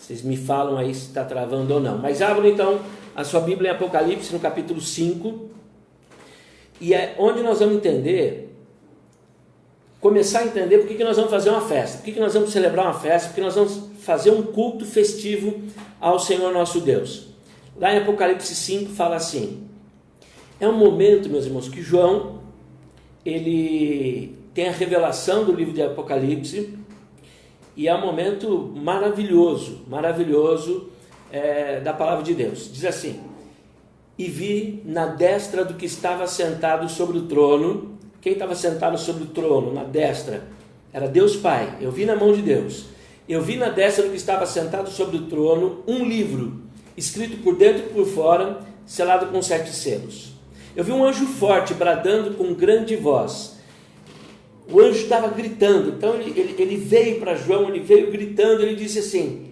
Vocês me falam aí se está travando ou não. Mas abram então a sua Bíblia em Apocalipse, no capítulo 5. E é onde nós vamos começar a entender por que nós vamos fazer uma festa. Por que nós vamos celebrar uma festa? Porque nós vamos fazer um culto festivo ao Senhor nosso Deus. Lá em Apocalipse 5 fala assim: é um momento, meus irmãos, que João, ele tem a revelação do livro de Apocalipse, e é um momento maravilhoso da palavra de Deus. Diz assim: e vi na destra do que estava sentado sobre o trono. Quem estava sentado sobre o trono, na destra, era Deus Pai. Eu vi na mão de Deus. Eu vi na destra do que estava sentado sobre o trono um livro, escrito por dentro e por fora, selado com 7 selos. Eu vi um anjo forte bradando com grande voz. O anjo estava gritando. Então ele veio para João, ele veio gritando, ele disse assim: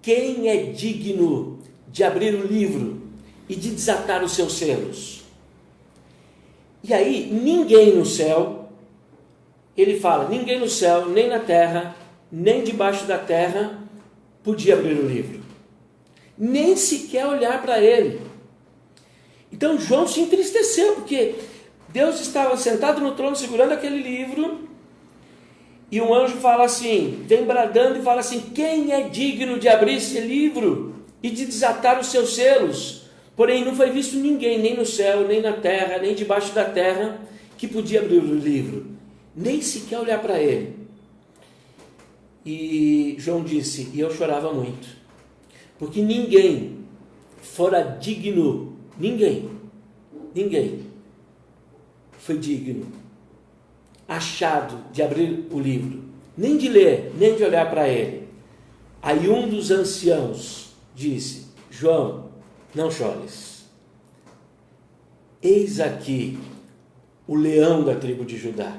quem é digno de abrir o livro e de desatar os seus selos? E aí, ninguém no céu, ele fala, ninguém no céu, nem na terra, nem debaixo da terra, podia abrir o livro. Nem sequer olhar para ele. Então João se entristeceu, porque Deus estava sentado no trono segurando aquele livro, e um anjo fala assim, vem bradando e fala assim: quem é digno de abrir esse livro e de desatar os seus selos? Porém não foi visto ninguém, nem no céu, nem na terra, nem debaixo da terra, que podia abrir o livro, nem sequer olhar para ele. E João disse, e eu chorava muito, porque ninguém fora digno, ninguém foi digno, achado de abrir o livro, nem de ler, nem de olhar para ele. Aí um dos anciãos disse: João, não chores. Eis aqui o leão da tribo de Judá,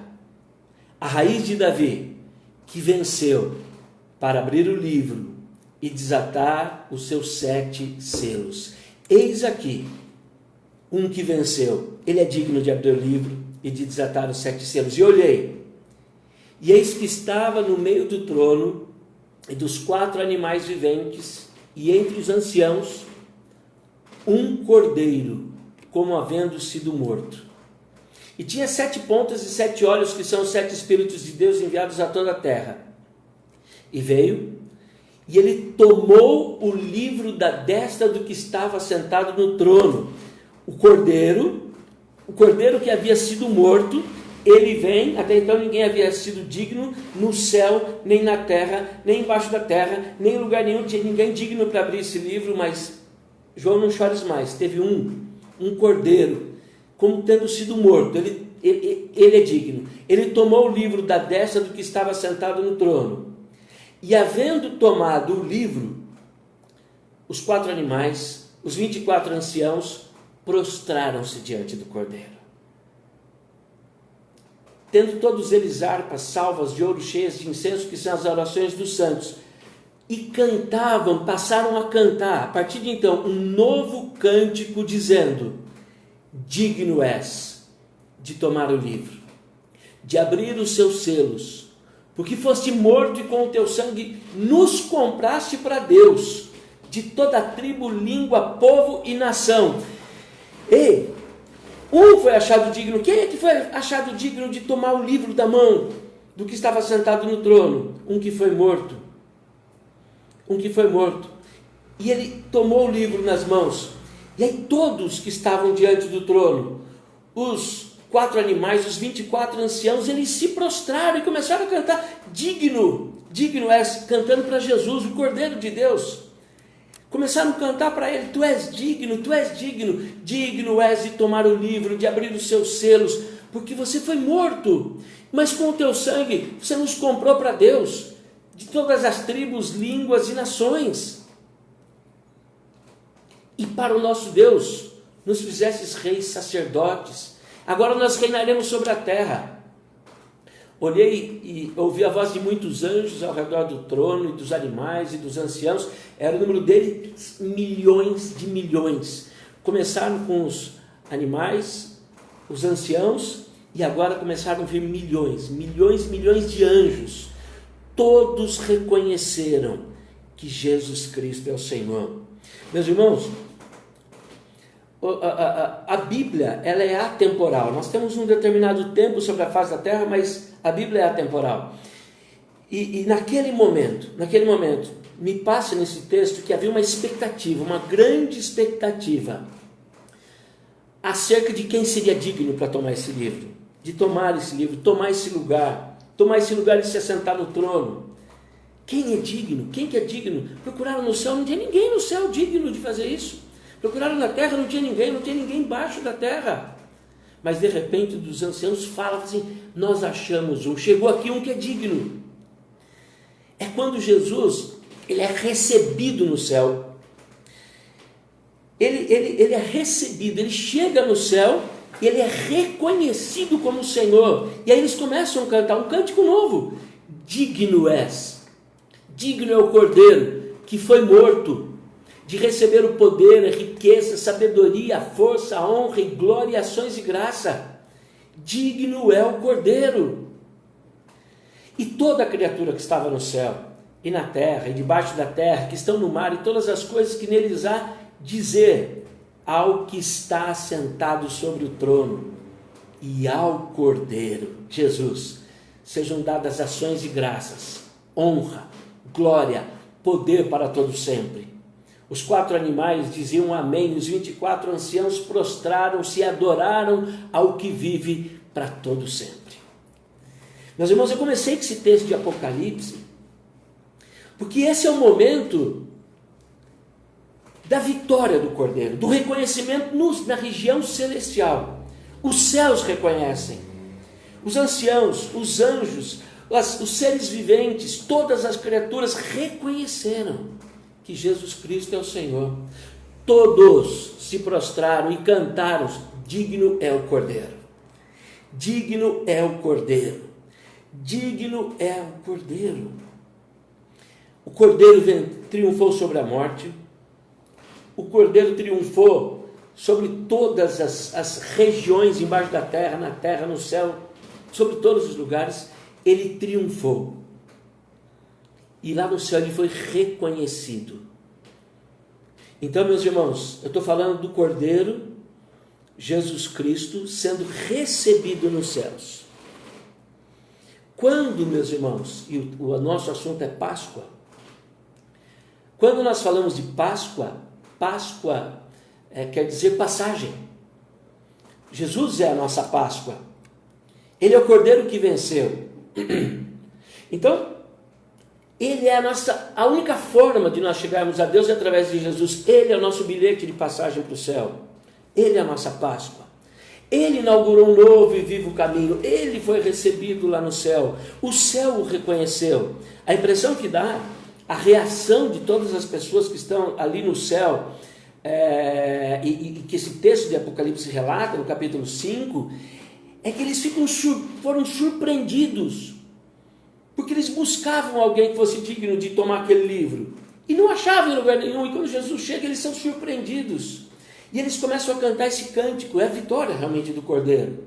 a raiz de Davi, que venceu para abrir o livro e desatar os seus 7 selos. Eis aqui um que venceu. Ele é digno de abrir o livro e de desatar os 7 selos. E olhei, e eis que estava no meio do trono e dos 4 animais viventes, e entre os anciãos, um cordeiro, como havendo sido morto. E tinha 7 pontas e 7 olhos, que são os 7 Espíritos de Deus enviados a toda a terra. E veio, e ele tomou o livro da destra do que estava sentado no trono. O cordeiro que havia sido morto, ele vem. Até então ninguém havia sido digno no céu, nem na terra, nem embaixo da terra, nem em lugar nenhum tinha ninguém digno para abrir esse livro. Mas João, não chores mais. Teve um cordeiro, como tendo sido morto. Ele é digno. Ele tomou o livro da destra do que estava sentado no trono. E havendo tomado o livro, os 4 animais, os 24 anciãos, prostraram-se diante do cordeiro. Tendo todos eles harpas, salvas de ouro cheias de incenso, que são as orações dos santos. E cantavam, passaram a cantar, a partir de então, um novo cântico, dizendo: digno és de tomar o livro, de abrir os seus selos, porque foste morto e com o teu sangue nos compraste para Deus, de toda tribo, língua, povo e nação. E um foi achado digno. Quem é que foi achado digno de tomar o livro da mão do que estava sentado no trono? Um que foi morto. E ele tomou o livro nas mãos. E aí todos que estavam diante do trono, os 4 animais, os 24 anciãos, eles se prostraram e começaram a cantar: digno és, cantando para Jesus, o Cordeiro de Deus. Começaram a cantar para ele: tu és digno, digno és de tomar o livro, de abrir os seus selos, porque você foi morto, mas com o teu sangue você nos comprou para Deus, de todas as tribos, línguas e nações. E para o nosso Deus nos fizestes reis, sacerdotes. Agora nós reinaremos sobre a terra. Olhei e ouvi a voz de muitos anjos ao redor do trono, e dos animais e dos anciãos. Era o número deles, milhões de milhões. Começaram com os animais, os anciãos, e agora começaram a vir milhões de anjos. Todos reconheceram que Jesus Cristo é o Senhor. Meus irmãos, a Bíblia, ela é atemporal. Nós temos um determinado tempo sobre a face da terra, mas a Bíblia é atemporal. E naquele momento, me passa nesse texto que havia uma expectativa, uma grande expectativa, acerca de quem seria digno para tomar esse livro, de tomar esse livro, tomar esse lugar de se assentar no trono. Quem é digno? Quem que é digno? Procuraram no céu, não tinha ninguém no céu digno de fazer isso. Procuraram na terra, não tinha ninguém embaixo da terra. Mas de repente dos anciãos falam assim, nós achamos um, chegou aqui um que é digno. É quando Jesus, ele é recebido no céu. Ele é recebido, ele chega no céu, ele é reconhecido como Senhor. E aí eles começam a cantar um cântico novo. Digno és, digno é o Cordeiro que foi morto, de receber o poder, a riqueza, a sabedoria, a força, a honra e glória, ações e graça. Digno é o Cordeiro. E toda a criatura que estava no céu, e na terra, e debaixo da terra, que estão no mar, e todas as coisas que neles há, dizer ao que está assentado sobre o trono, e ao Cordeiro, Jesus, sejam dadas ações e graças, honra, glória, poder para todo sempre. Os 4 animais diziam amém, os 24 anciãos prostraram-se e adoraram ao que vive para todo sempre. Meus irmãos, eu comecei com esse texto de Apocalipse, porque esse é o momento da vitória do Cordeiro, do reconhecimento na região celestial. Os céus reconhecem, os anciãos, os anjos, os seres viventes, todas as criaturas reconheceram que Jesus Cristo é o Senhor. Todos se prostraram e cantaram, digno é o Cordeiro, digno é o Cordeiro, digno é o Cordeiro. O Cordeiro triunfou sobre a morte, o Cordeiro triunfou sobre todas as regiões embaixo da terra, na terra, no céu, sobre todos os lugares, ele triunfou. E lá no céu ele foi reconhecido. Então, meus irmãos, eu estou falando do Cordeiro, Jesus Cristo, sendo recebido nos céus. Quando, meus irmãos, e o nosso assunto é Páscoa, quando nós falamos de Páscoa, quer dizer passagem. Jesus é a nossa Páscoa. Ele é o Cordeiro que venceu. Então, ele é a única forma de nós chegarmos a Deus é através de Jesus. Ele é o nosso bilhete de passagem para o céu. Ele é a nossa Páscoa. Ele inaugurou um novo e vivo caminho. Ele foi recebido lá no céu. O céu o reconheceu. A impressão que dá, a reação de todas as pessoas que estão ali no céu, e que esse texto de Apocalipse relata, no capítulo 5, é que eles foram surpreendidos. Porque eles buscavam alguém que fosse digno de tomar aquele livro. E não achavam em lugar nenhum. E quando Jesus chega, eles são surpreendidos. E eles começam a cantar esse cântico. É a vitória realmente do Cordeiro.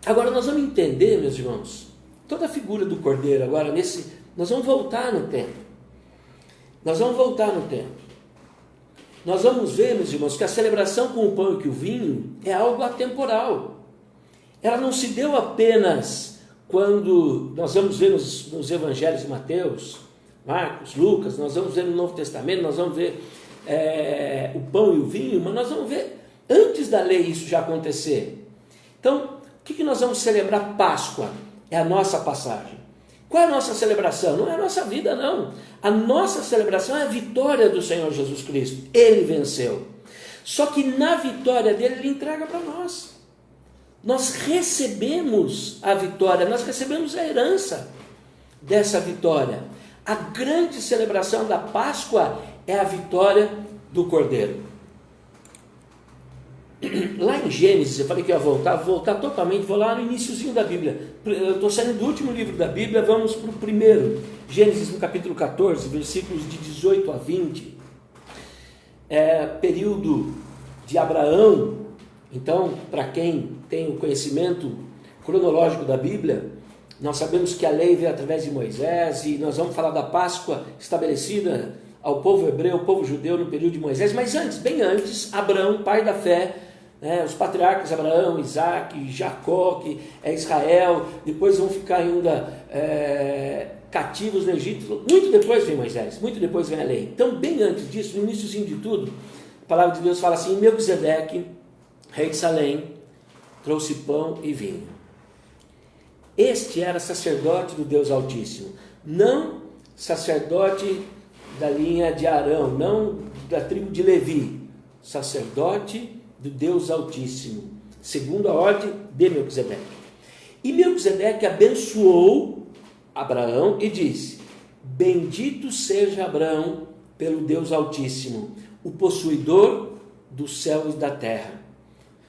Agora nós vamos entender, meus irmãos, toda a figura do Cordeiro. Agora, nós vamos voltar no tempo. Nós vamos ver, meus irmãos, que a celebração com o pão e com o vinho é algo atemporal. Ela não se deu apenas quando nós vamos ver nos evangelhos de Mateus, Marcos, Lucas, nós vamos ver no Novo Testamento, nós vamos ver o pão e o vinho, mas nós vamos ver antes da lei isso já acontecer. Então, o que nós vamos celebrar? Páscoa é a nossa passagem. Qual é a nossa celebração? Não é a nossa vida, não. A nossa celebração é a vitória do Senhor Jesus Cristo. Ele venceu. Só que na vitória dele, ele entrega para nós. Nós recebemos a vitória, nós recebemos a herança dessa vitória. A grande celebração da Páscoa é a vitória do Cordeiro. Lá em Gênesis, eu falei que ia voltar, vou voltar totalmente, vou lá no iniciozinho da Bíblia. Eu estou saindo do último livro da Bíblia, vamos para o primeiro. Gênesis no capítulo 14, versículos de 18 a 20. Período de Abraão. Então, para quem tem o conhecimento cronológico da Bíblia, Nós sabemos que a lei veio através de Moisés, e nós vamos falar da Páscoa estabelecida ao povo hebreu, ao povo judeu no período de Moisés, mas antes, bem antes, Abraão, pai da fé, os patriarcas Abraão, Isaac, Jacó, que é Israel, depois vão ficar ainda cativos no Egito, muito depois vem Moisés, muito depois vem a lei. Então, bem antes disso, no iníciozinho de tudo, a palavra de Deus fala assim: Melquisedeque, rei de Salém, trouxe pão e vinho. Este era sacerdote do Deus Altíssimo, não sacerdote da linha de Arão, não da tribo de Levi, sacerdote do Deus Altíssimo, segundo a ordem de Melquisedeque. E Melquisedeque abençoou Abraão e disse: bendito seja Abraão pelo Deus Altíssimo, o possuidor dos céus e da terra.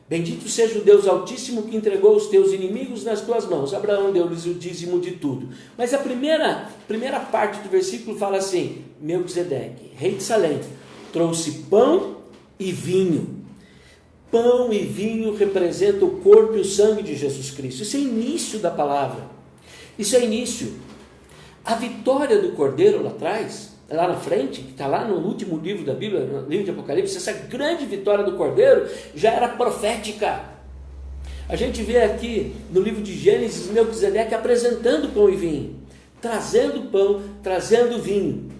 Bendito seja o Deus Altíssimo que entregou os teus inimigos nas tuas mãos. Abraão deu-lhes o dízimo de tudo. Mas a primeira parte do versículo fala assim: Melquisedeque, rei de Salém, trouxe pão e vinho. Pão e vinho representam o corpo e o sangue de Jesus Cristo. Isso é início da palavra. Isso é início. A vitória do Cordeiro lá atrás, lá na frente, que está lá no último livro da Bíblia, no livro de Apocalipse, essa grande vitória do Cordeiro já era profética. A gente vê aqui no livro de Gênesis, Melquisedeque apresentando pão e vinho, trazendo pão, trazendo vinho.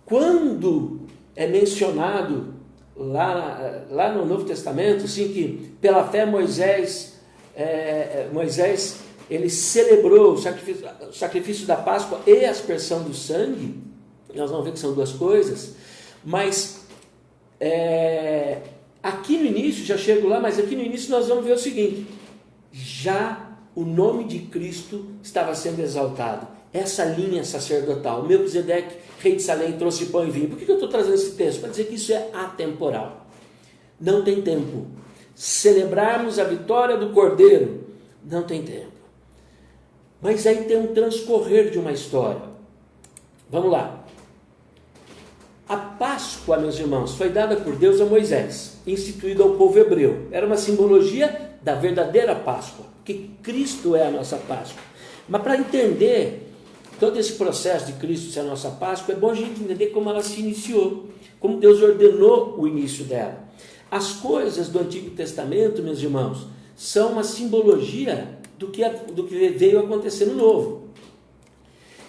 Quando é mencionado lá no Novo Testamento, assim, que pela fé Moisés ele celebrou o sacrifício da Páscoa e a aspersão do sangue. Nós vamos ver que são duas coisas, mas aqui no início, já chego lá, mas aqui no início nós vamos ver o seguinte: já o nome de Cristo estava sendo exaltado, essa linha sacerdotal. Melquisedeque, rei de Salém, trouxe pão e vinho. Por que eu estou trazendo esse texto? Para dizer que isso é atemporal, não tem tempo. Celebrarmos a vitória do Cordeiro não tem tempo. Mas aí tem um transcorrer de uma história. Vamos lá. A Páscoa, meus irmãos, foi dada por Deus a Moisés, instituída ao povo hebreu. Era uma simbologia da verdadeira Páscoa, que Cristo é a nossa Páscoa. Mas para entender todo esse processo de Cristo ser a nossa Páscoa, é bom a gente entender como ela se iniciou, como Deus ordenou o início dela. As coisas do Antigo Testamento, meus irmãos, são uma simbologia do que veio acontecer no Novo.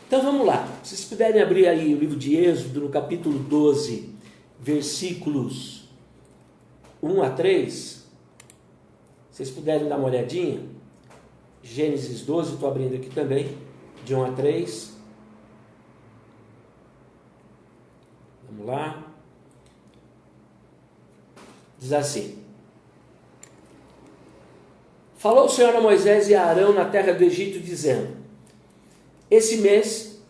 Então vamos lá, se vocês puderem abrir aí o livro de Êxodo, no capítulo 12, versículos 1 a 3, vocês puderem dar uma olhadinha. Gênesis 12, estou abrindo aqui também, de 1 a 3. Vamos lá. Diz assim: falou o Senhor a Moisés e a Arão na terra do Egito, dizendo: esse mês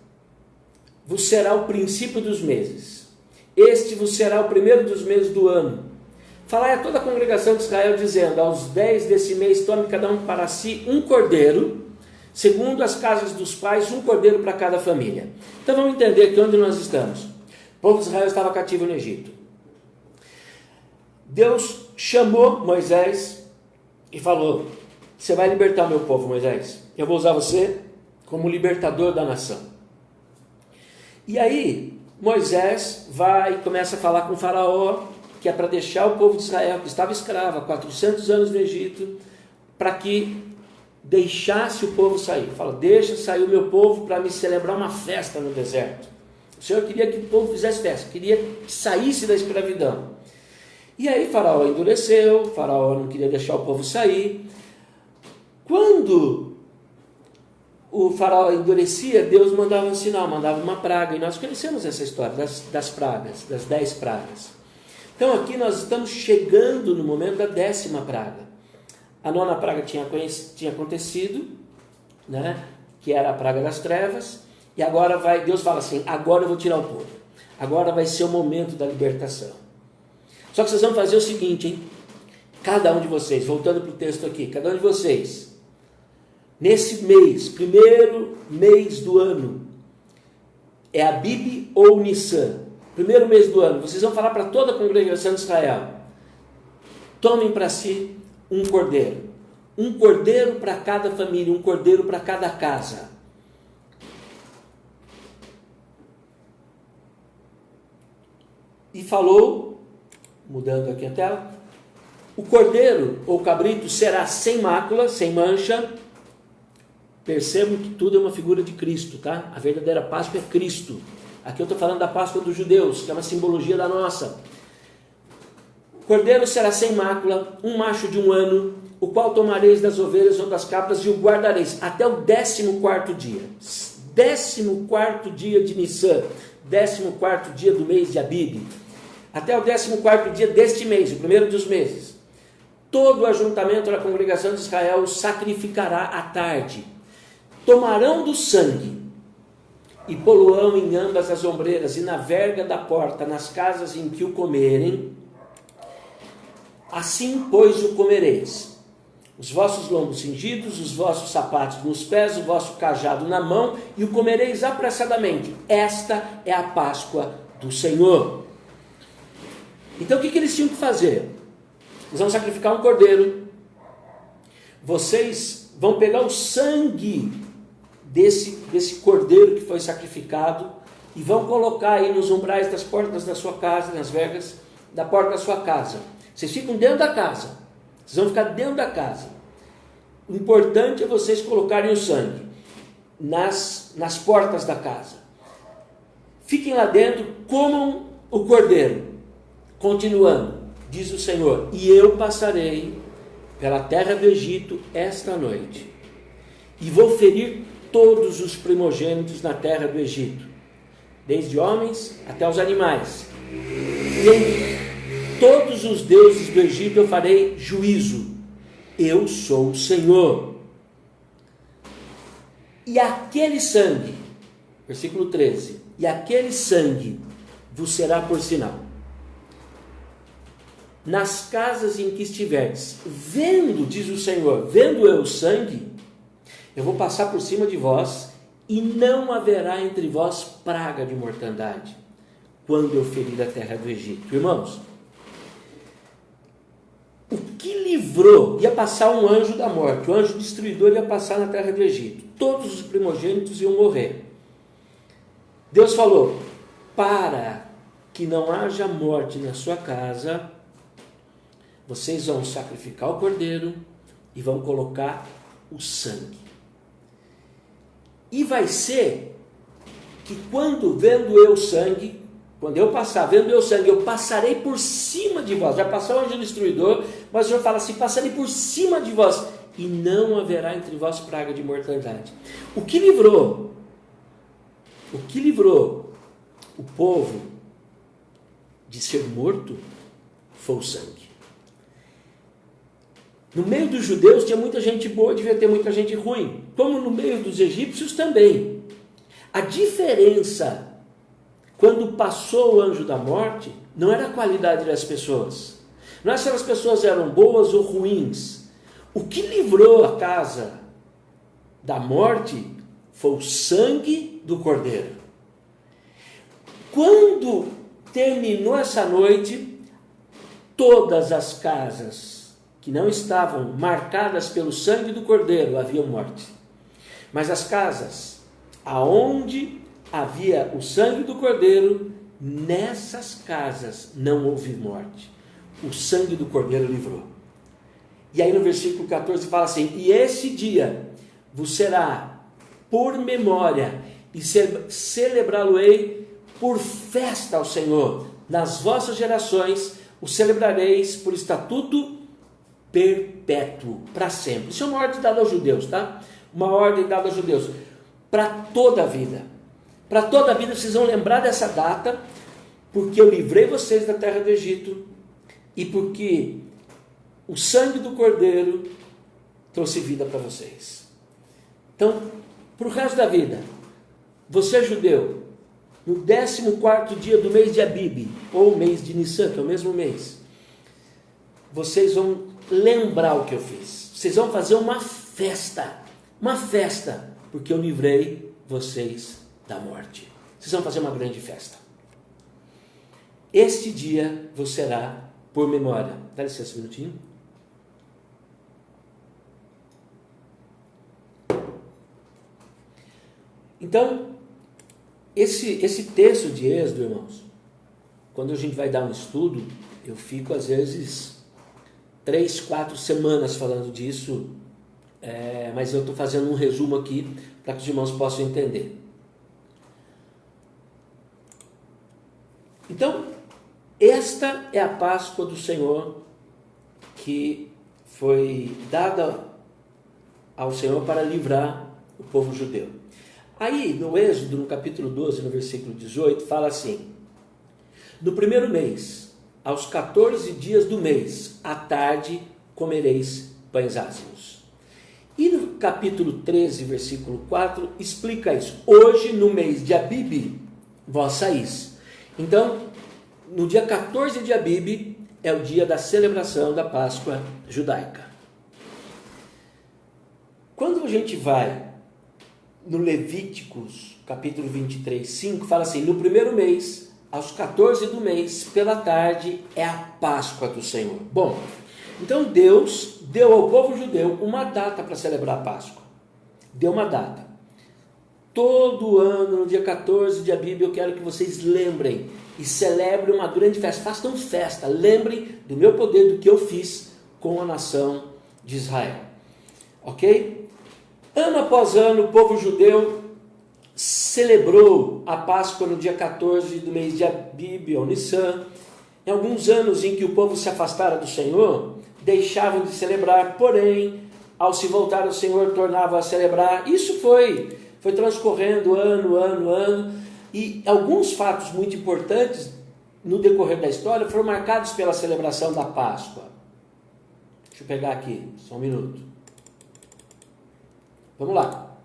vos será o princípio dos meses, este vos será o primeiro dos meses do ano. Falai a toda a congregação de Israel, dizendo: aos 10 desse mês tome cada um para si um cordeiro, segundo as casas dos pais, um cordeiro para cada família. Então vamos entender aqui onde nós estamos. O povo de Israel estava cativo no Egito. Deus chamou Moisés e falou: você vai libertar o meu povo, Moisés. Eu vou usar você como libertador da nação. E aí Moisés vai e começa a falar com o faraó, que é para deixar o povo de Israel, que estava escravo há 400 anos no Egito, para que deixasse o povo sair. Fala: deixa sair o meu povo para me celebrar uma festa no deserto. O Senhor queria que o povo fizesse festa, queria que saísse da escravidão. E aí Faraó endureceu, Faraó não queria deixar o povo sair. Quando o Faraó endurecia, Deus mandava um sinal, mandava uma praga, e nós conhecemos essa história das pragas, das 10 pragas. Então aqui nós estamos chegando no momento da 10ª praga. A 9ª praga tinha acontecido, né? Que era a praga das trevas, e agora Deus fala assim: agora eu vou tirar o povo, agora vai ser o momento da libertação. Só que vocês vão fazer o seguinte, hein? Cada um de vocês, voltando para o texto aqui, cada um de vocês, nesse mês, primeiro mês do ano, é Abib ou Nissan, primeiro mês do ano, vocês vão falar para toda a congregação de Israel: tomem para si um cordeiro, um cordeiro para cada família, um cordeiro para cada casa. E falou, mudando aqui a tela, o cordeiro ou cabrito será sem mácula, sem mancha. Percebam que tudo é uma figura de Cristo, tá? A verdadeira Páscoa é Cristo. Aqui eu estou falando da Páscoa dos judeus, que é uma simbologia da nossa. O cordeiro será sem mácula, um macho de 1 ano, o qual tomareis das ovelhas ou das cabras e o guardareis até o 14º dia. 14º dia de Nissan, 14º dia do mês de Abib, até o 14º dia deste mês, o primeiro dos meses. Todo o ajuntamento da congregação de Israel o sacrificará à tarde. Tomarão do sangue e poluão em ambas as ombreiras e na verga da porta, nas casas em que o comerem. Assim, pois, o comereis. Os vossos lombos cingidos, os vossos sapatos nos pés, o vosso cajado na mão, e o comereis apressadamente. Esta é a Páscoa do Senhor. Então, o que eles tinham que fazer? Eles vão sacrificar um cordeiro. Vocês vão pegar o sangue desse cordeiro que foi sacrificado e vão colocar aí nos umbrais das portas da sua casa, nas vergas da porta da sua casa. Vocês ficam dentro da casa. Vocês vão ficar dentro da casa. O importante é vocês colocarem o sangue nas portas da casa. Fiquem lá dentro, comam o cordeiro. Continuando, diz o Senhor, e eu passarei pela terra do Egito esta noite, e vou ferir todos os primogênitos na terra do Egito, desde homens até os animais. E em todos os deuses do Egito eu farei juízo. Eu sou o Senhor. E aquele sangue, versículo 13, e aquele sangue vos será por sinal. Nas casas em que estiverdes, vendo, diz o Senhor, vendo eu o sangue, eu vou passar por cima de vós, e não haverá entre vós praga de mortandade, quando eu ferir a terra do Egito. Irmãos, o que livrou, ia passar um anjo da morte, o anjo destruidor ia passar na terra do Egito, todos os primogênitos iam morrer. Deus falou, para que não haja morte na sua casa, vocês vão sacrificar o cordeiro e vão colocar o sangue. E vai ser que quando vendo eu sangue, quando eu passar, vendo eu sangue, eu passarei por cima de vós. Vai passar o anjo destruidor, mas o Senhor fala assim, passarei por cima de vós, e não haverá entre vós praga de mortandade. O que livrou o povo de ser morto foi o sangue. No meio dos judeus tinha muita gente boa, devia ter muita gente ruim, como no meio dos egípcios também. A diferença, quando passou o anjo da morte, não era a qualidade das pessoas, não é se as pessoas eram boas ou ruins. O que livrou a casa da morte foi o sangue do cordeiro. Quando terminou essa noite, todas as casas que não estavam marcadas pelo sangue do cordeiro haviam morte. Mas as casas aonde havia o sangue do cordeiro, nessas casas não houve morte. O sangue do cordeiro livrou. E aí no versículo 14 fala assim, e esse dia vos será por memória, e celebrá-lo-ei por festa ao Senhor. Nas vossas gerações o celebrareis por estatuto perpétuo, para sempre. Isso é uma ordem dada aos judeus, tá? Uma ordem dada aos judeus, para toda a vida. Para toda a vida vocês vão lembrar dessa data, porque eu livrei vocês da terra do Egito, e porque o sangue do cordeiro trouxe vida para vocês. Então, para o resto da vida, você judeu, no 14º dia do mês de Abib, ou mês de Nissan, que é o mesmo mês, vocês vão lembrar o que eu fiz. Vocês vão fazer uma festa, porque eu livrei vocês da morte. Vocês vão fazer uma grande festa. Este dia vos será por memória. Dá licença um minutinho. Então, esse texto de Êxodo, irmãos, quando a gente vai dar um estudo, eu fico às vezes 3, 4 semanas falando disso, mas eu estou fazendo um resumo aqui para que os irmãos possam entender. Então, esta é a Páscoa do Senhor que foi dada ao Senhor para livrar o povo judeu. Aí, no Êxodo, no capítulo 12, no versículo 18, fala assim: no primeiro mês, aos 14 dias do mês, à tarde, comereis pães ácimos. E no capítulo 13, versículo 4, explica isso. Hoje, no mês de Abibe, vós saís. Então, no dia 14 de Abibe, é o dia da celebração da Páscoa judaica. Quando a gente vai no Levíticos, capítulo 23, 5, fala assim: no primeiro mês, aos 14 do mês, pela tarde, é a Páscoa do Senhor. Bom, então Deus deu ao povo judeu uma data para celebrar a Páscoa. Deu uma data. Todo ano, no dia 14 de Abibe, eu quero que vocês lembrem e celebrem uma grande festa. Façam festa, lembrem do meu poder, do que eu fiz com a nação de Israel. Ok? Ano após ano, o povo judeu celebrou a Páscoa no dia 14 do mês de Abibe, ou Nissan. Em alguns anos em que o povo se afastara do Senhor, deixavam de celebrar, porém, ao se voltar ao Senhor, tornavam a celebrar. Isso foi transcorrendo ano, e alguns fatos muito importantes no decorrer da história foram marcados pela celebração da Páscoa. Deixa eu pegar aqui, só um minuto. Vamos lá.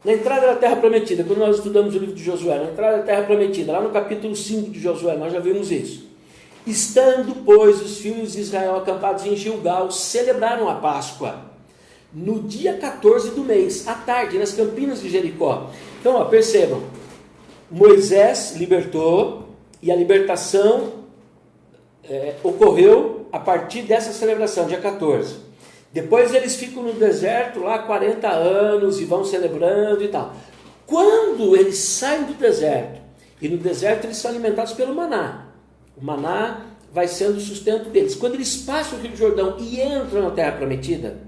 Na entrada da Terra Prometida, quando nós estudamos o livro de Josué, na entrada da Terra Prometida, lá no capítulo 5 de Josué, nós já vimos isso. Estando, pois, os filhos de Israel acampados em Gilgal, celebraram a Páscoa no dia 14 do mês, à tarde, nas campinas de Jericó. Então, percebam, Moisés libertou, e a libertação ocorreu a partir dessa celebração, dia 14. Depois eles ficam no deserto lá 40 anos e vão celebrando e tal. Quando eles saem do deserto, e no deserto eles são alimentados pelo maná. O maná vai sendo o sustento deles. Quando eles passam o Rio Jordão e entram na Terra Prometida,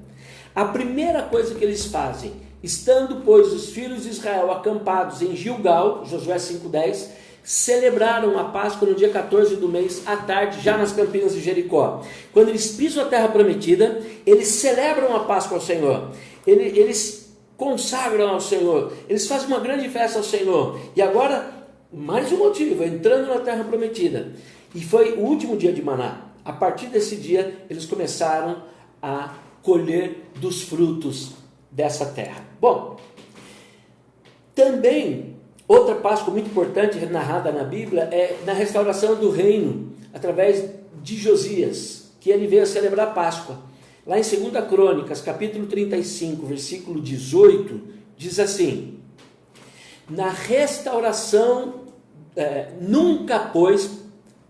a primeira coisa que eles fazem, estando, pois, os filhos de Israel acampados em Gilgal, Josué 5,10, celebraram a Páscoa no dia 14 do mês, à tarde, já nas campinas de Jericó. Quando eles pisam a Terra Prometida, eles celebram a Páscoa ao Senhor. Eles consagram ao Senhor. Eles fazem uma grande festa ao Senhor. E agora, mais um motivo, entrando na Terra Prometida. E foi o último dia de maná. A partir desse dia, eles começaram a colher dos frutos dessa terra. Bom, também outra Páscoa muito importante narrada na Bíblia é na restauração do reino, através de Josias, que ele veio a celebrar a Páscoa. Lá em 2 Crônicas, capítulo 35, versículo 18, diz assim: na restauração, nunca pois,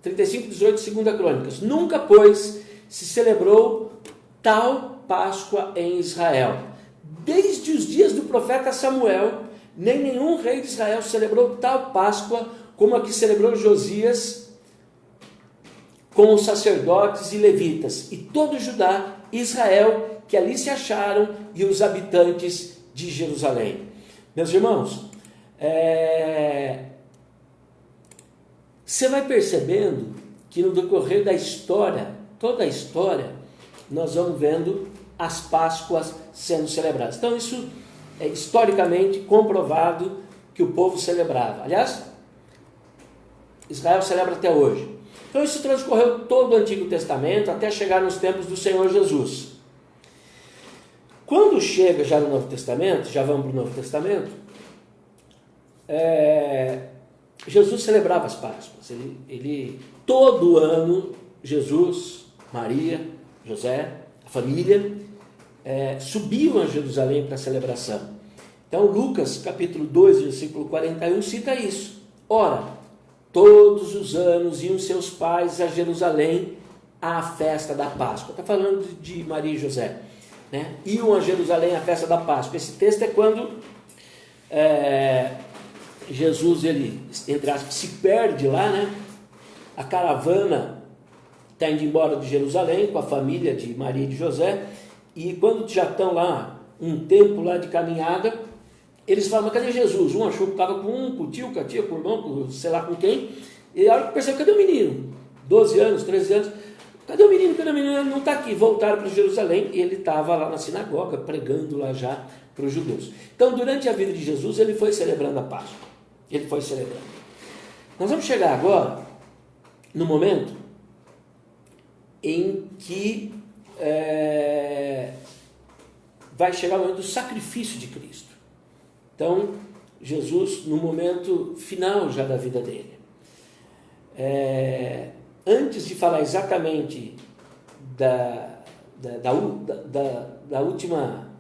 35, 18, 2 Crônicas, nunca pois se celebrou tal Páscoa em Israel. Desde os dias do profeta Samuel, nem nenhum rei de Israel celebrou tal Páscoa como a que celebrou Josias com os sacerdotes e levitas, e todo Judá e Israel que ali se acharam, e os habitantes de Jerusalém. Meus irmãos, você vai percebendo que no decorrer da história, toda a história, nós vamos vendo as Páscoas sendo celebradas. Então isso é historicamente comprovado que o povo celebrava. Aliás, Israel celebra até hoje. Então isso transcorreu todo o Antigo Testamento até chegar nos tempos do Senhor Jesus. Quando chega já no Novo Testamento, já vamos para o Novo Testamento, Jesus celebrava as Páscoas. Ele todo ano, Jesus, Maria, José, a família, subiam a Jerusalém para a celebração. Então Lucas capítulo 2, versículo 41 cita isso. Ora, todos os anos iam seus pais a Jerusalém à festa da Páscoa. Está falando de Maria e José, né? Iam a Jerusalém à festa da Páscoa. Esse texto é quando Jesus, ele, entre aspas, se perde lá, né? A caravana está indo embora de Jerusalém com a família de Maria e de José, e quando já estão lá, um tempo lá de caminhada, eles falam, mas cadê Jesus? Um achou que estava com o tio, com a tia, com o irmão, com sei lá com quem, e a hora que percebeu, cadê o menino? 12 anos, 13 anos, cadê o menino? Cadê o menino? Ele não está aqui. Voltaram para Jerusalém e ele estava lá na sinagoga, pregando lá já para os judeus. Então, durante a vida de Jesus, ele foi celebrando a Páscoa. Ele foi celebrando. Nós vamos chegar agora no momento em que vai chegar o momento do sacrifício de Cristo. Então, Jesus, no momento final já da vida dele. Antes de falar exatamente da última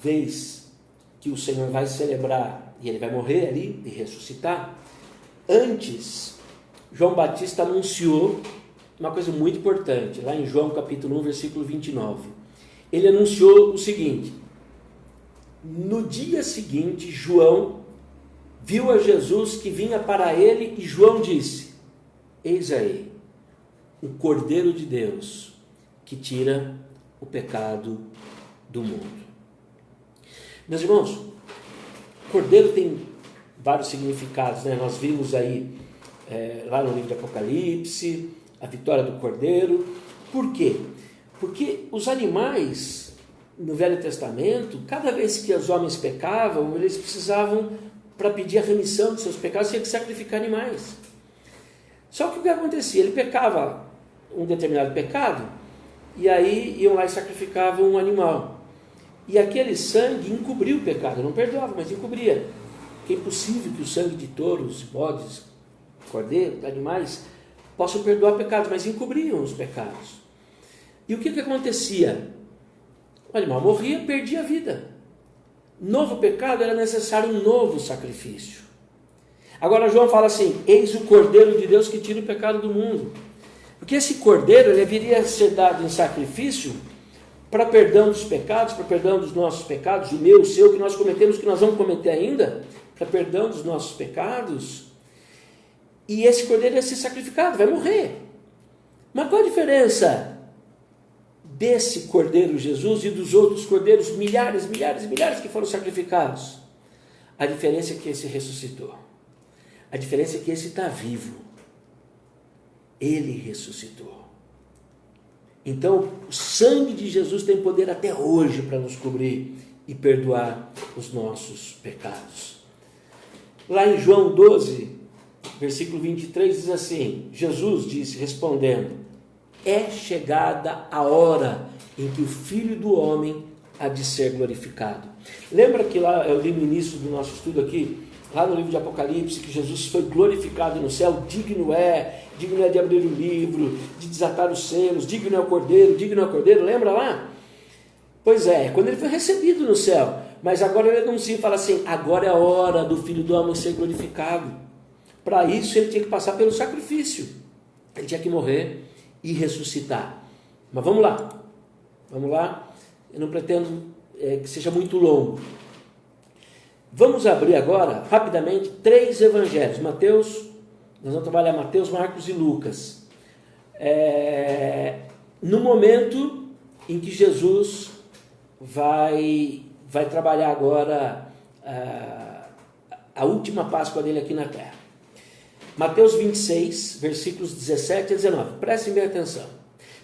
vez que o Senhor vai celebrar e ele vai morrer ali e ressuscitar, antes, João Batista anunciou uma coisa muito importante, lá em João capítulo 1, versículo 29. Ele anunciou o seguinte: no dia seguinte, João viu a Jesus que vinha para ele e João disse: eis aí, o Cordeiro de Deus que tira o pecado do mundo. Meus irmãos, Cordeiro tem vários significados, né? Nós vimos aí lá no livro de Apocalipse, a vitória do Cordeiro. Por quê? Porque os animais no Velho Testamento, cada vez que os homens pecavam, eles precisavam, para pedir a remissão de seus pecados, tinha que sacrificar animais. Só que o que acontecia? Ele pecava um determinado pecado, e aí iam lá e sacrificavam um animal. E aquele sangue encobria o pecado, não perdoava, mas encobria. Porque é impossível que o sangue de touros, bodes, cordeiros, animais, possam perdoar pecados, mas encobriam os pecados. E o que acontecia? O animal morria, perdia a vida. Novo pecado, era necessário um novo sacrifício. Agora João fala assim: eis o Cordeiro de Deus que tira o pecado do mundo. Porque esse Cordeiro, ele viria a ser dado em sacrifício para perdão dos pecados, para perdão dos nossos pecados, o meu, o seu, que nós cometemos, que nós vamos cometer ainda, para perdão dos nossos pecados. E esse Cordeiro ia ser sacrificado, vai morrer. Mas qual a diferença desse Cordeiro Jesus e dos outros cordeiros, milhares que foram sacrificados? A diferença é que esse ressuscitou. A diferença é que esse está vivo. Ele ressuscitou. Então, o sangue de Jesus tem poder até hoje para nos cobrir e perdoar os nossos pecados. Lá em João 12, versículo 23, diz assim: Jesus disse, respondendo: é chegada a hora em que o Filho do Homem há de ser glorificado. Lembra que lá eu li no início do nosso estudo aqui, lá no livro de Apocalipse, que Jesus foi glorificado no céu? Digno é de abrir o livro, de desatar os selos, digno é o Cordeiro, lembra lá? Pois é, quando ele foi recebido no céu, mas agora ele anuncia e fala assim: agora é a hora do Filho do Homem ser glorificado. Para isso ele tinha que passar pelo sacrifício, ele tinha que morrer e ressuscitar. Mas vamos lá, eu não pretendo que seja muito longo. Vamos abrir agora, rapidamente, 3 evangelhos. Nós vamos trabalhar Mateus, Marcos e Lucas. No momento em que Jesus vai trabalhar agora a última Páscoa dele aqui na terra. Mateus 26, versículos 17 a 19. Prestem bem atenção.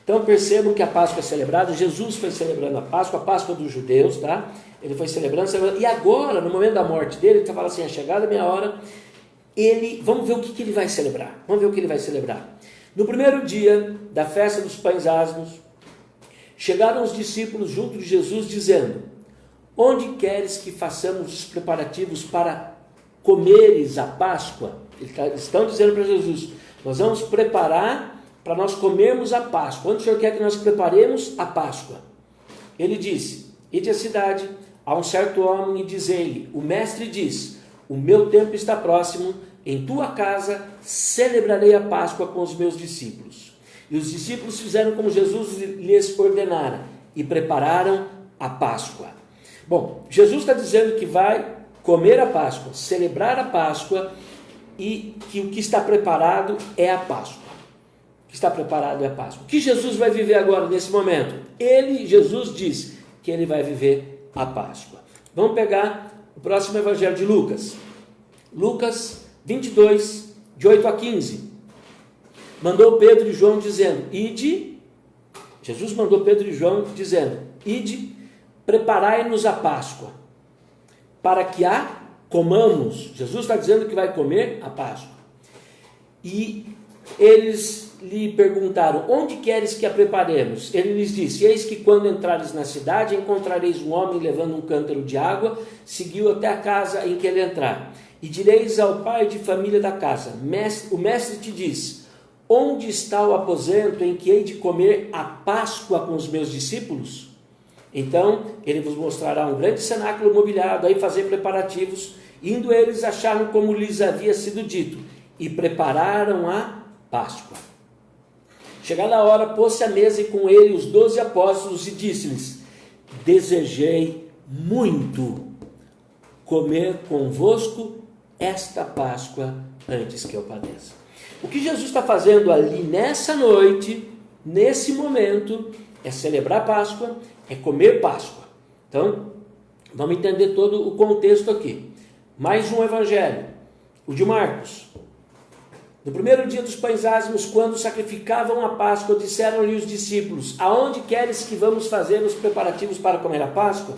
Então percebam que a Páscoa é celebrada, Jesus foi celebrando a Páscoa dos judeus, tá? Ele foi celebrando, e agora, no momento da morte dele, ele fala assim: a chegada da minha hora, vamos ver o que ele vai celebrar. No primeiro dia da festa dos pães asmos, chegaram os discípulos junto de Jesus, dizendo: onde queres que façamos os preparativos para comeres a Páscoa? Eles estão dizendo para Jesus: nós vamos preparar para nós comermos a Páscoa. Onde o Senhor quer que nós preparemos a Páscoa? Ele disse: ide à cidade, a um certo homem, e diz-lhe: o mestre diz, o meu tempo está próximo, em tua casa celebrarei a Páscoa com os meus discípulos. E os discípulos fizeram como Jesus lhes ordenara, e prepararam a Páscoa. Bom, Jesus está dizendo que vai comer a Páscoa, celebrar a Páscoa, e que o que está preparado é a Páscoa. O que está preparado é a Páscoa. O que Jesus vai viver agora, nesse momento? Jesus diz que ele vai viver a Páscoa. Vamos pegar o próximo evangelho de Lucas. Lucas 22, de 8 a 15. Mandou Pedro e João dizendo, ide. Jesus mandou Pedro e João dizendo, ide, preparai-nos a Páscoa, para que a comamos. Jesus está dizendo que vai comer a Páscoa. E eles lhe perguntaram, onde queres que a preparemos? Ele lhes disse, eis que quando entrares na cidade, encontrareis um homem levando um cântaro de água, seguiu até a casa em que ele entrar. E direis ao pai de família da casa, o mestre te diz, onde está o aposento em que hei de comer a Páscoa com os meus discípulos? Então ele vos mostrará um grande cenáculo mobiliado, aí fazer preparativos. Indo eles, acharam como lhes havia sido dito, e prepararam a Páscoa. Chegada a hora, pôs-se à mesa e com ele os 12 apóstolos, e disse-lhes, desejei muito comer convosco esta Páscoa antes que eu padeça. O que Jesus está fazendo ali nessa noite, nesse momento, é celebrar Páscoa, é comer Páscoa. Então, vamos entender todo o contexto aqui. Mais um evangelho, o de Marcos. No primeiro dia dos pães ázimos, quando sacrificavam a Páscoa, disseram-lhe os discípulos, aonde queres que vamos fazer os preparativos para comer a Páscoa?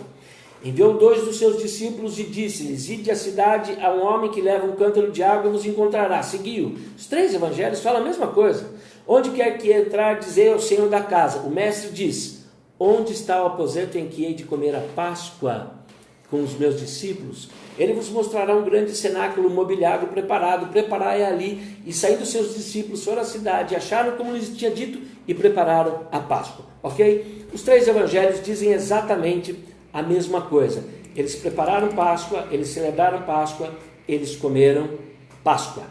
Enviou 2 dos seus discípulos e disse-lhes, ide à cidade a um homem que leva um cântaro de água e vos encontrará. Seguiu. Os 3 evangelhos falam a mesma coisa. Onde quer que entrar, dizei ao senhor da casa. O mestre diz, onde está o aposento em que hei de comer a Páscoa com os meus discípulos? Ele vos mostrará um grande cenáculo mobiliado, preparado. Preparai ali. E saindo seus discípulos foram à cidade, acharam como lhes tinha dito e prepararam a Páscoa. Ok? Os 3 evangelhos dizem exatamente a mesma coisa. Eles prepararam Páscoa, eles celebraram Páscoa, eles comeram Páscoa.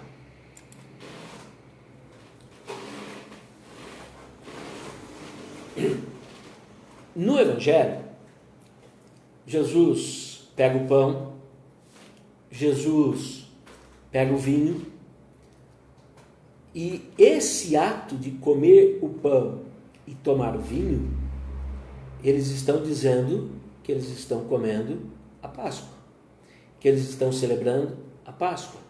No Evangelho, Jesus pega o pão, Jesus pega o vinho, e esse ato de comer o pão e tomar o vinho, eles estão dizendo que eles estão comendo a Páscoa, que eles estão celebrando a Páscoa.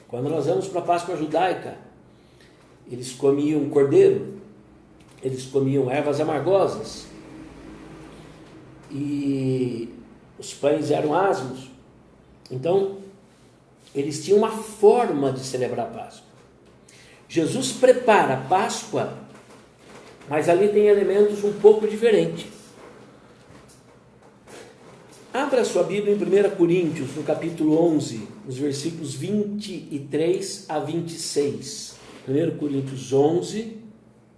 Quando nós vamos para a Páscoa judaica, eles comiam cordeiro, eles comiam ervas amargosas, e os pães eram asmos. Então, eles tinham uma forma de celebrar a Páscoa. Jesus prepara a Páscoa, mas ali tem elementos um pouco diferentes. Abra sua Bíblia em 1 Coríntios, no capítulo 11, nos versículos 23 a 26. 1 Coríntios 11,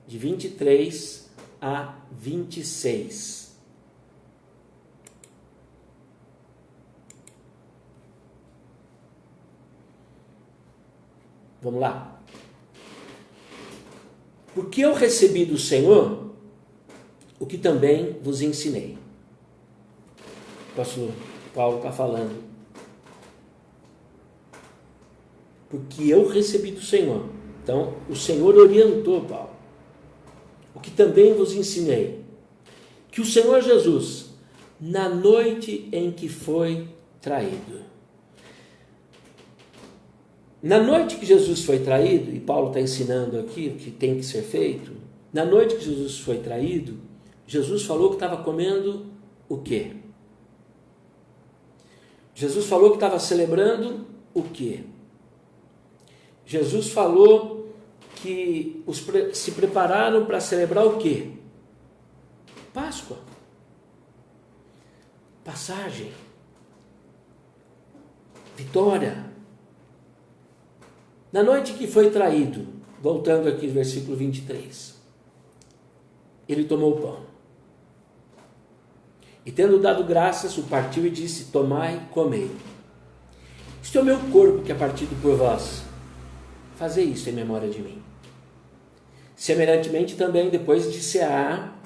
de 23 a 26. Vamos lá. Porque eu recebi do Senhor o que também vos ensinei. O apóstolo Paulo está falando. Porque eu recebi do Senhor. Então, o Senhor orientou Paulo. O que também vos ensinei. Que o Senhor Jesus, na noite em que foi traído. Na noite que Jesus foi traído, e Paulo está ensinando aqui o que tem que ser feito, na noite que Jesus foi traído, Jesus falou que estava comendo o quê? Jesus falou que estava celebrando o quê? Jesus falou que se prepararam para celebrar o quê? Páscoa. Passagem. Vitória. Na noite que foi traído, voltando aqui no versículo 23, ele tomou o pão. E tendo dado graças, o partiu e disse, tomai, comei. Isto é o meu corpo que é partido por vós. Fazei isso em memória de mim. Semelhantemente também, depois de cear,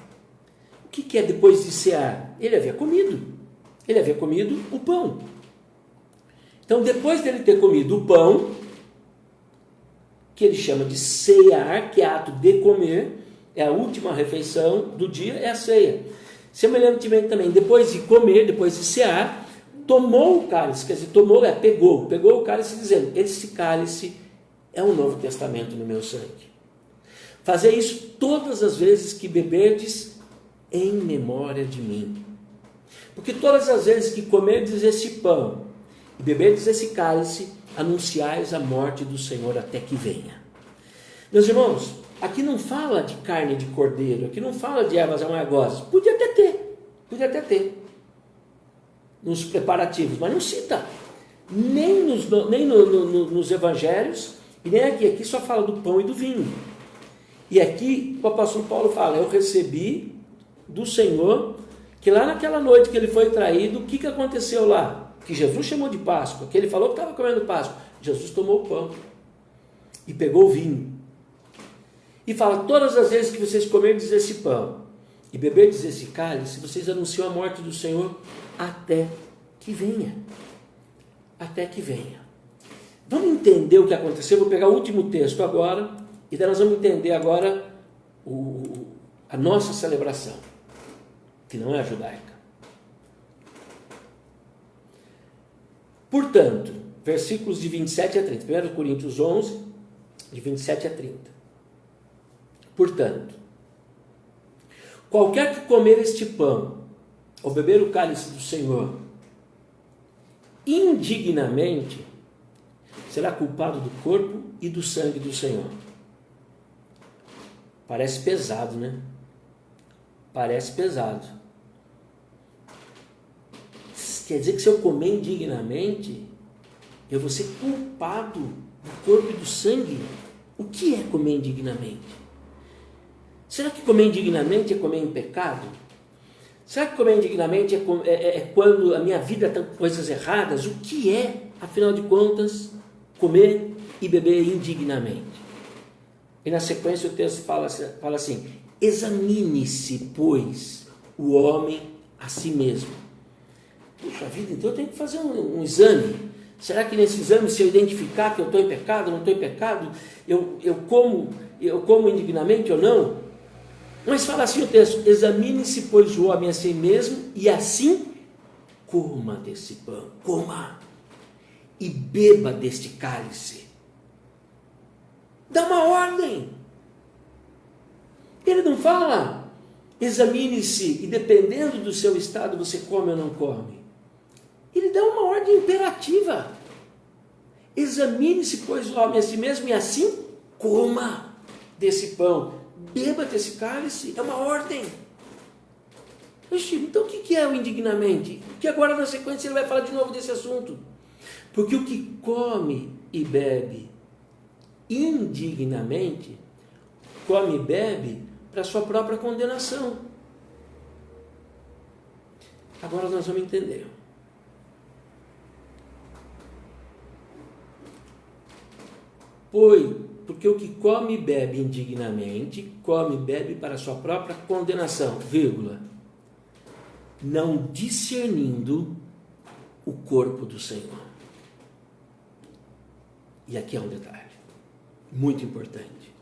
o que é depois de cear? Ele havia comido o pão. Então, depois dele ter comido o pão, que ele chama de ceiar, que é ato de comer, é a última refeição do dia, é a ceia. Semelhantemente também, depois de comer, depois de cear, tomou o cálice, quer dizer, pegou o cálice dizendo, esse cálice é um novo testamento no meu sangue. Fazer isso todas as vezes que beberdes em memória de mim. Porque todas as vezes que comerdes esse pão e beberdes esse cálice, anunciais a morte do Senhor até que venha. Meus irmãos, aqui não fala de carne de cordeiro, aqui não fala de ervas amargosas. Podia até ter nos preparativos, mas não cita. Nem nos evangelhos, e nem aqui só fala do pão e do vinho. E aqui o apóstolo Paulo fala, eu recebi do Senhor, que lá naquela noite que ele foi traído, o que aconteceu lá? Que Jesus chamou de Páscoa, que ele falou que estava comendo Páscoa. Jesus tomou o pão e pegou o vinho. E fala, todas as vezes que vocês comerdes esse pão e beberdes esse cálice, vocês anunciam a morte do Senhor até que venha. Até que venha. Vamos entender o que aconteceu. Vou pegar o último texto agora, e daí nós vamos entender agora a nossa celebração, que não é a judaica. Portanto, versículos de 27 a 30, 1 Coríntios 11, de 27 a 30. Portanto, qualquer que comer este pão, ou beber o cálice do Senhor, indignamente, será culpado do corpo e do sangue do Senhor. Parece pesado, né? Parece pesado. Quer dizer que se eu comer indignamente, eu vou ser culpado do corpo e do sangue? O que é comer indignamente? Será que comer indignamente é comer em pecado? Será que comer indignamente é quando a minha vida está com coisas erradas? O que é, afinal de contas, comer e beber indignamente? E na sequência o texto fala assim, examine-se, pois, o homem a si mesmo. Puxa vida, então eu tenho que fazer um exame. Será que nesse exame, se eu identificar que eu estou em pecado, não estou em pecado, eu como indignamente ou não? Mas fala assim o texto, examine-se, pois, o homem a si mesmo, e assim coma desse pão, coma, e beba deste cálice. Dá uma ordem. Ele não fala, examine-se, e dependendo do seu estado, você come ou não come. Ele dá uma ordem imperativa. Examine-se, pois, o homem a si mesmo, e assim coma desse pão. Beba desse cálice, é uma ordem. Então o que é o indignamente? Porque agora na sequência ele vai falar de novo desse assunto. Porque o que come e bebe indignamente, come e bebe para sua própria condenação. Agora nós vamos entender. Porque o que come e bebe indignamente, come e bebe para sua própria condenação, vírgula, não discernindo o corpo do Senhor. E aqui é um detalhe, muito importante.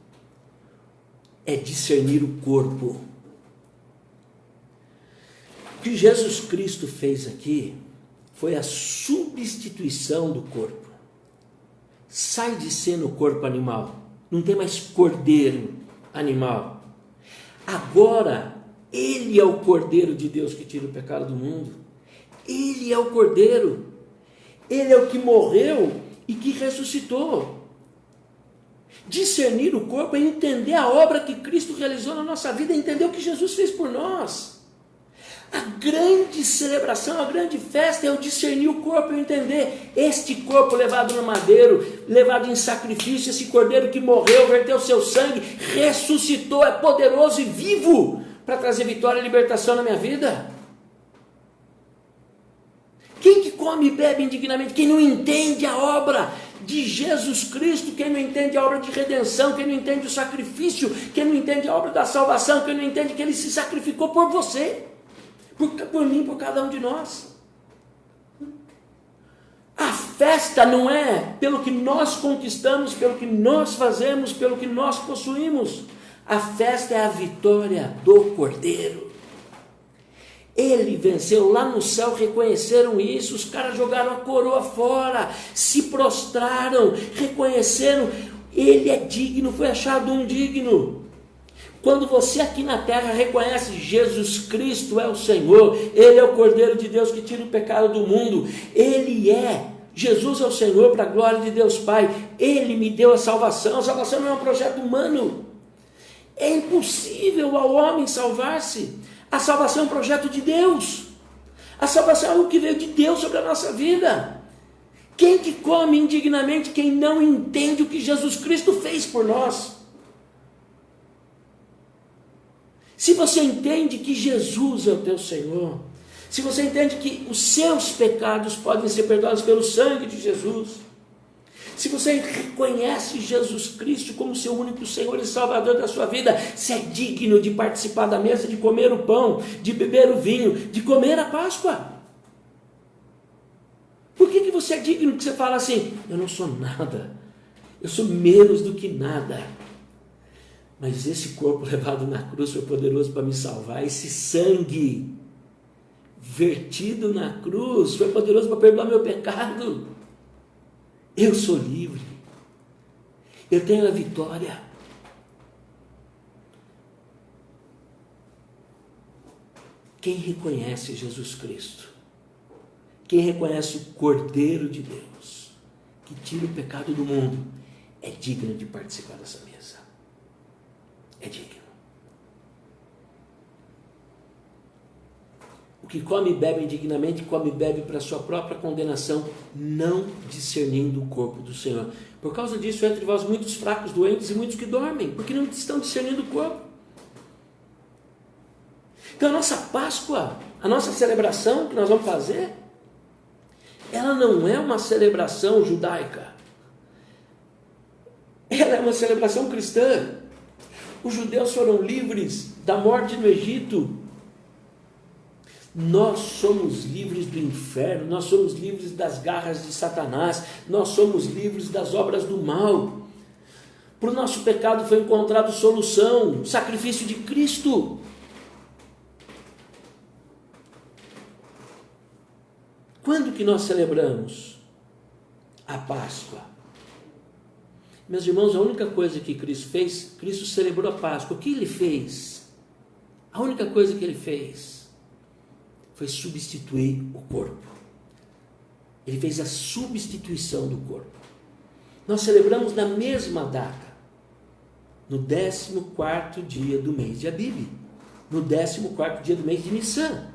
É discernir o corpo. O que Jesus Cristo fez aqui foi a substituição do corpo. Sai de cena o corpo animal. Não tem mais cordeiro animal. Agora, ele é o cordeiro de Deus que tira o pecado do mundo. Ele é o cordeiro. Ele é o que morreu e que ressuscitou. Discernir o corpo é entender a obra que Cristo realizou na nossa vida, é entender o que Jesus fez por nós. A grande celebração, a grande festa é eu discernir o corpo e entender este corpo levado no madeiro, levado em sacrifício, esse cordeiro que morreu, verteu seu sangue, ressuscitou, é poderoso e vivo para trazer vitória e libertação na minha vida. Quem que come e bebe indignamente? Quem não entende a obra de Jesus Cristo, quem não entende a obra de redenção, quem não entende o sacrifício, quem não entende a obra da salvação, quem não entende que Ele se sacrificou por você, por mim, por cada um de nós. A fé festa não é pelo que nós conquistamos, pelo que nós fazemos, pelo que nós possuímos. A festa é a vitória do Cordeiro. Ele venceu. Lá no céu reconheceram isso. Os caras jogaram a coroa fora, se prostraram, reconheceram. Ele é digno, foi achado um digno. Quando você aqui na terra reconhece Jesus Cristo é o Senhor, Ele é o Cordeiro de Deus que tira o pecado do mundo, Jesus é o Senhor para a glória de Deus Pai, Ele me deu a salvação não é um projeto humano, é impossível ao homem salvar-se, a salvação é um projeto de Deus, a salvação é algo que veio de Deus sobre a nossa vida. Quem que come indignamente? Quem não entende o que Jesus Cristo fez por nós. Se você entende que Jesus é o teu Senhor, se você entende que os seus pecados podem ser perdoados pelo sangue de Jesus, se você reconhece Jesus Cristo como seu único Senhor e Salvador da sua vida, você é digno de participar da mesa, de comer o pão, de beber o vinho, de comer a Páscoa. Por que você é digno que você fala assim, eu não sou nada, eu sou menos do que nada, mas esse corpo levado na cruz foi poderoso para me salvar, esse sangue vertido na cruz foi poderoso para perdoar meu pecado, eu sou livre, eu tenho a vitória. Quem reconhece Jesus Cristo, quem reconhece o Cordeiro de Deus, que tira o pecado do mundo, é digno de participar dessa mesa. É digno. O que come e bebe indignamente, come e bebe para a sua própria condenação, não discernindo o corpo do Senhor. Por causa disso, entre vós muitos fracos, doentes e muitos que dormem, porque não estão discernindo o corpo. Então a nossa Páscoa, a nossa celebração que nós vamos fazer, ela não é uma celebração judaica. Ela é uma celebração cristã. Os judeus foram livres da morte no Egito. Nós somos livres do inferno, nós somos livres das garras de Satanás, nós somos livres das obras do mal. Para o nosso pecado foi encontrado solução, sacrifício de Cristo. Quando que nós celebramos a Páscoa? Meus irmãos, a única coisa que Cristo fez, Cristo celebrou a Páscoa. O que Ele fez? A única coisa que Ele fez foi substituir o corpo. Ele fez a substituição do corpo. Nós celebramos na mesma data, no 14º dia do mês de Abib, no 14º dia do mês de Nissan.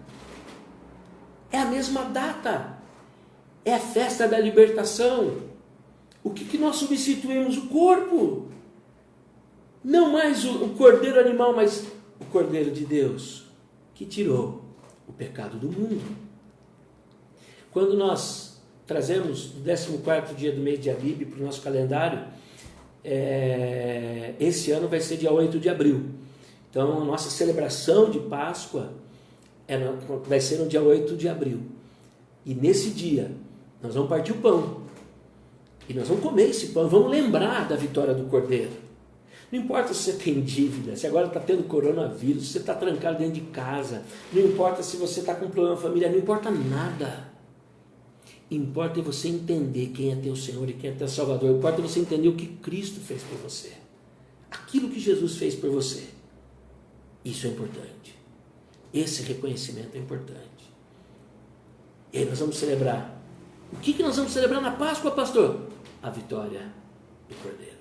É a mesma data, é a festa da libertação. O que nós substituímos? O corpo. Não mais o cordeiro animal, mas o Cordeiro de Deus, que tirou o pecado do mundo. Quando nós trazemos o 14º dia do mês de Abib para o nosso calendário, esse ano vai ser dia 8 de abril. Então a nossa celebração de Páscoa vai ser no dia 8 de abril. E nesse dia nós vamos partir o pão. E nós vamos comer esse pão, vamos lembrar da vitória do Cordeiro. Não importa se você tem dívida, se agora está tendo coronavírus, se você está trancado dentro de casa, não importa se você está com um problema familiar, não importa nada. Importa você entender quem é teu Senhor e quem é teu Salvador. Importa você entender o que Cristo fez por você. Aquilo que Jesus fez por você. Isso é importante. Esse reconhecimento é importante. E aí nós vamos celebrar. O que nós vamos celebrar na Páscoa, pastor? A vitória do Cordeiro.